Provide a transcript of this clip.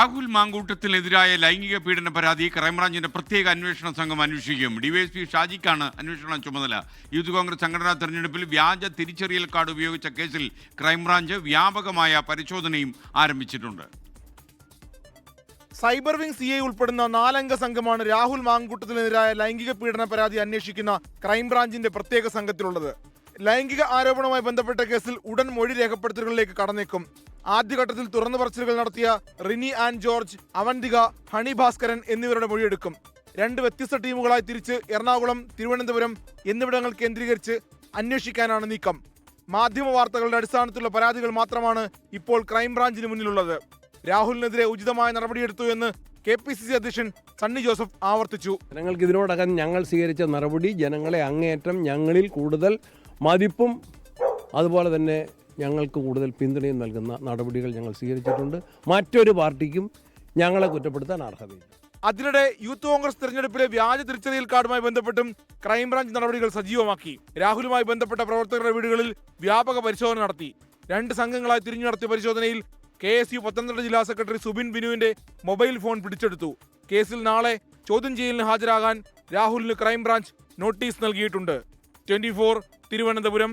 രാഹുൽ മാങ്കൂട്ടത്തിനെതിരായ ലൈംഗിക പീഡന പരാതി ക്രൈംബ്രാഞ്ചിന്റെ പ്രത്യേക അന്വേഷണ സംഘം അന്വേഷിക്കും. ഡിവൈഎസ്പി ഷാജിക്കാണ് അന്വേഷണ ചുമതല. യൂത്ത് കോൺഗ്രസ് സംഘടനാ തെരഞ്ഞെടുപ്പിൽ വ്യാജ തിരിച്ചറിയൽ കാർഡ് ഉപയോഗിച്ച കേസിൽ ക്രൈംബ്രാഞ്ച് വ്യാപകമായ പരിശോധനയും ആരംഭിച്ചിട്ടുണ്ട്. സൈബർ വിംഗ് CI ഉൾപ്പെടുന്ന 4 അംഗ സംഘമാണ് രാഹുൽ മാങ്കൂട്ടത്തിനെതിരായ ലൈംഗിക പീഡന പരാതി അന്വേഷിക്കുന്ന ക്രൈംബ്രാഞ്ചിന്റെ പ്രത്യേക സംഘത്തിലുള്ളത്. ലൈംഗിക ആരോപണവുമായി ബന്ധപ്പെട്ട കേസിൽ ഉടൻ മൊഴി രേഖപ്പെടുത്തലുകളിലേക്ക് കടന്നേക്കും. ആദ്യഘട്ടത്തിൽ തുറന്നു പറച്ചിലുകൾ നടത്തിയ റിനി ആൻഡ് ജോർജ്, അവന്തിക, ഹണി ഭാസ്കരൻ എന്നിവരുടെ മൊഴിയെടുക്കും. 2 വ്യത്യസ്ത ടീമുകളായി തിരിച്ച് എറണാകുളം, തിരുവനന്തപുരം എന്നിവിടങ്ങൾ കേന്ദ്രീകരിച്ച് അന്വേഷിക്കാനാണ് നീക്കം. മാധ്യമ വാർത്തകളുടെ അടിസ്ഥാനത്തിലുള്ള പരാതികൾ മാത്രമാണ് ഇപ്പോൾ ക്രൈംബ്രാഞ്ചിന് മുന്നിലുള്ളത്. രാഹുലിനെതിരെ ഉചിതമായ നടപടിയെടുത്തു എന്ന് KPCC അധ്യക്ഷൻ സണ്ണി ജോസഫ് ആവർത്തിച്ചു. ജനങ്ങൾക്ക് ഇതിനോടകം ഞങ്ങൾ സ്വീകരിച്ച നടപടി ജനങ്ങളെ അങ്ങേയറ്റം ഞങ്ങളിൽ കൂടുതൽ മതിപ്പും അതുപോലെ തന്നെ ഞങ്ങൾക്ക് കൂടുതൽ പിന്തുണയും നൽകുന്ന നടപടികൾ ഞങ്ങൾ സ്വീകരിച്ചിട്ടുണ്ട്. മറ്റൊരു പാർട്ടിക്കും ഞങ്ങളെ കുറ്റപ്പെടുത്താൻ അർഹതയില്ല. അതിനിടെ യൂത്ത് കോൺഗ്രസ് തെരഞ്ഞെടുപ്പിലെ വ്യാജ തിരിച്ചറിയൽ കാർഡുമായി ബന്ധപ്പെട്ടും ക്രൈംബ്രാഞ്ച് നടപടികൾ സജീവമാക്കി. രാഹുലുമായി ബന്ധപ്പെട്ട പ്രവർത്തകരുടെ വീടുകളിൽ വ്യാപക പരിശോധന നടത്തി. 2 സംഘങ്ങളായി തിരിഞ്ഞു നടത്തിയ പരിശോധനയിൽ KSU പത്തനംതിട്ട ജില്ലാ സെക്രട്ടറി സുബിൻ ബിനുവിന്റെ മൊബൈൽ ഫോൺ പിടിച്ചെടുത്തു. കേസിൽ നാളെ ചോദ്യം ചെയ്യലിന് ഹാജരാകാൻ രാഹുലിന് ക്രൈംബ്രാഞ്ച് നോട്ടീസ് നൽകിയിട്ടുണ്ട്. 24 തിരുവനന്തപുരം.